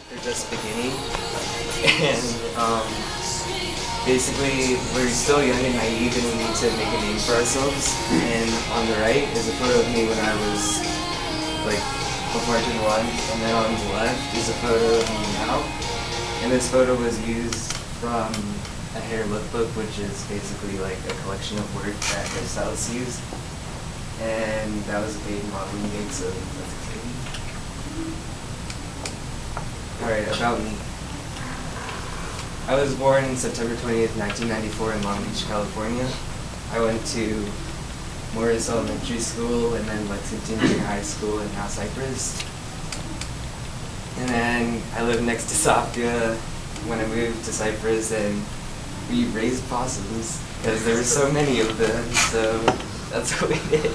They're just beginning, and basically we're still young and naive and we need to make a name for ourselves. And on the right is a photo of me when I was like before I turned 1, and then on the left is a photo of me now. And this photo was used from a hair lookbook, which is basically like a collection of work that hairstylists use. And that was a paid modeling gig, so that's exciting. Alright, about me. I was born September 20th, 1994 in Long Beach, California. I went to Morris Elementary School and then Lexington Junior High School and now Cypress. And then I lived next to Sophia when I moved to Cypress, and we raised possums because there were so many of them, so that's what we did.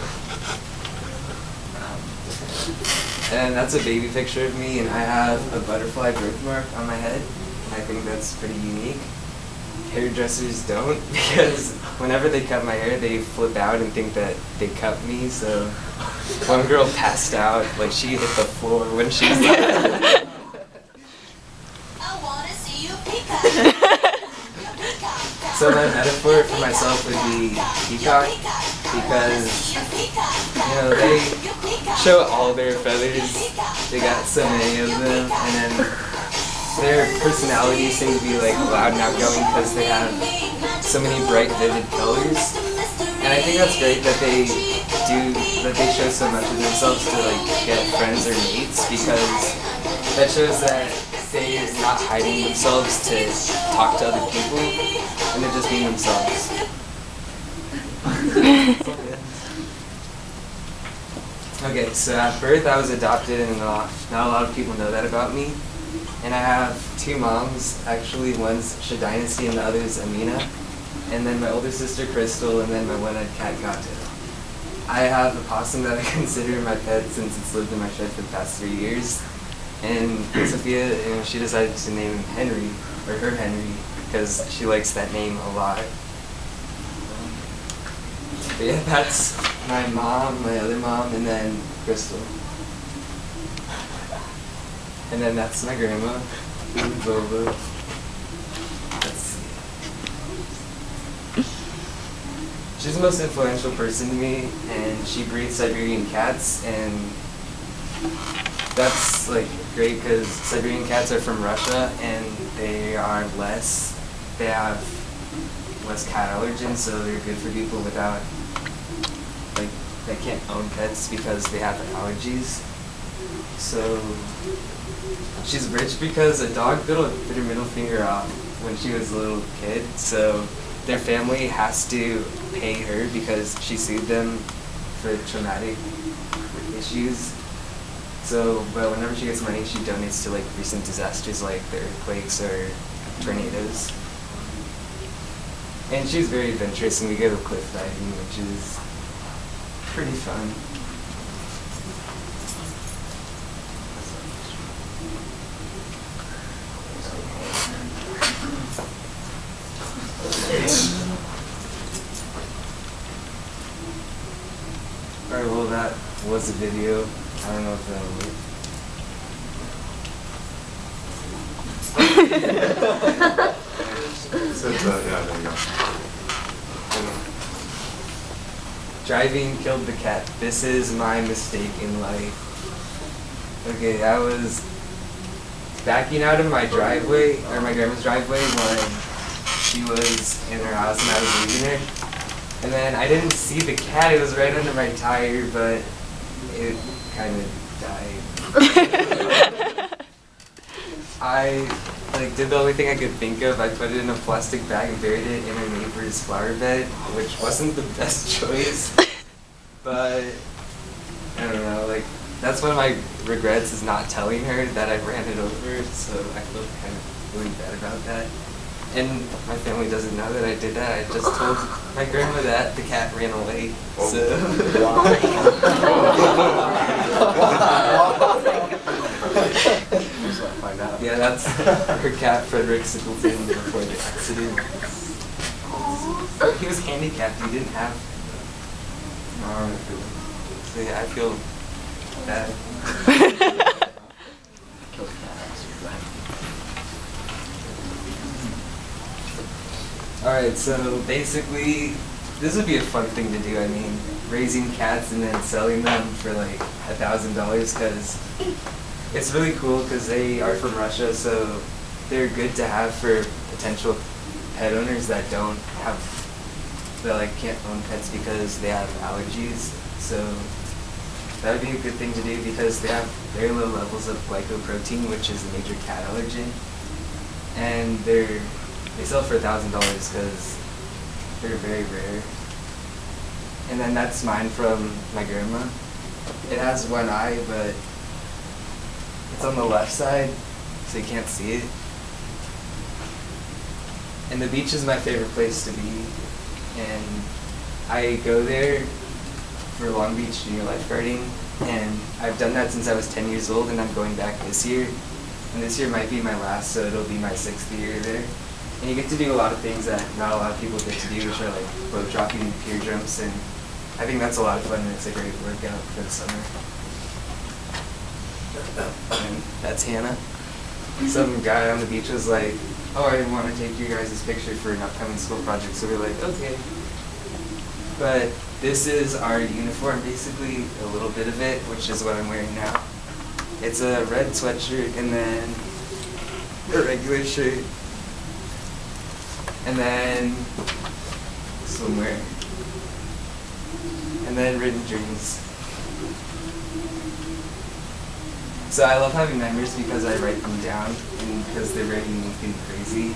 And that's a baby picture of me, and I have a butterfly birthmark on my head. I think that's pretty unique. Hairdressers don't, because whenever they cut my hair, they flip out and think that they cut me. So one girl passed out, like she hit the floor when she was done. I wanna see you peacock. So my metaphor for myself would be peacock, because they show all their feathers. They got so many of them, and then their personalities seem to be like loud and outgoing because they have so many bright, vivid colors. And I think that's great that they show so much of themselves to like get friends or mates, because that shows that they're not hiding themselves to talk to other people, and they're just being themselves. Okay, so at birth I was adopted, and not a lot of people know that about me. And I have 2 moms, actually. One's Shadynasty and the other's Amina. And then my older sister Crystal, and then my one-eyed cat Gato. I have a possum that I consider my pet since it's lived in my shed for the past 3 years. And Sophia, she decided to name him Henry, or her Henry, because she likes that name a lot. But yeah, that's my mom, my other mom, and then Crystal. And then that's my grandma, Bobo. Let's see. She's the most influential person to me, and she breeds Siberian cats, and that's like great because Siberian cats are from Russia, and they have less cat allergens, so they're good for people without, like, that can't own pets because they have allergies. So she's rich because a dog bit her middle finger off when she was a little kid, so their family has to pay her because she sued them for traumatic issues. So, but whenever she gets money, she donates to like recent disasters like the earthquakes or tornadoes. And she's very adventurous, and we go cliff diving, which is pretty fun. Alright, well that was a video. I don't know if that'll work. Yeah, there you go. Driving killed the cat. This is my mistake in life. Okay, I was backing out of my driveway, or my grandma's driveway, when she was in her house and I was leaving her. And then I didn't see the cat. It was right under my tire, but it kind of died. I did the only thing I could think of. I put it in a plastic bag and buried it in her neighbor's flower bed, which wasn't the best choice. But I don't know, that's one of my regrets, is not telling her that I ran it over, so I feel kind of really bad about that. And my family doesn't know that I did that. I just told my grandma that the cat ran away. So. Yeah, that's her cat, Frederick Sickleton, before the accident. He was handicapped. He didn't have arm. So yeah, I feel bad. Alright, so basically, this would be a fun thing to do. I mean, raising cats and then selling them for like $1,000 because it's really cool because they are from Russia, so they're good to have for potential pet owners that don't have, that like can't own pets because they have allergies. So that would be a good thing to do because they have very low levels of glycoprotein, which is a major cat allergen, and they sell for $1,000 because they're very rare. And then that's mine from my grandma. It has one eye, but it's on the left side, so you can't see it. And the beach is my favorite place to be. And I go there for Long Beach junior lifeguarding, and I've done that since I was 10 years old, and I'm going back this year. And this year might be my last, so it'll be my 6th year there. And you get to do a lot of things that not a lot of people get to do, which are like boat dropping and pier jumps, and I think that's a lot of fun, and it's a great workout for the summer. And that's Hannah. Some guy on the beach was like, oh, I want to take you guys' picture for an upcoming school project, so we're like, okay. But this is our uniform, basically, a little bit of it, which is what I'm wearing now. It's a red sweatshirt and then a regular shirt. And then swimwear. And then written dreams. So I love having memories because I write them down and because they're very unique and crazy.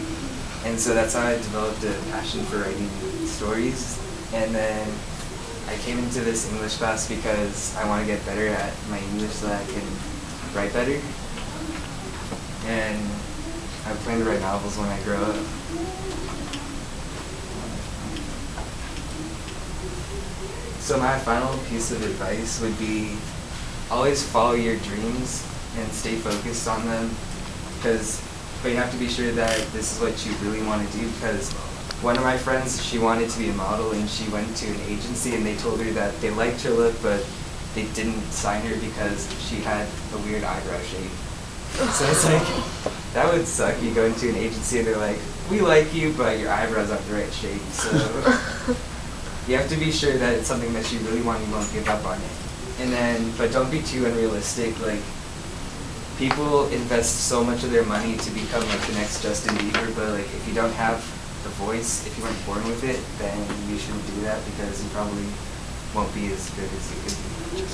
And so that's how I developed a passion for writing stories. And then I came into this English class because I want to get better at my English so that I can write better. And I plan to write novels when I grow up. So my final piece of advice would be always follow your dreams and stay focused on them, but you have to be sure that this is what you really want to do, because one of my friends, she wanted to be a model and she went to an agency and they told her that they liked her look but they didn't sign her because she had a weird eyebrow shape. So it's like, that would suck. You go into an agency and they're like, we like you but your eyebrows aren't the right shape. So you have to be sure that it's something that you really want and you won't give up on it. And then, but don't be too unrealistic. Like, people invest so much of their money to become like the next Justin Bieber, but like if you don't have the voice, if you weren't born with it, then you shouldn't do that because you probably won't be as good as you could be.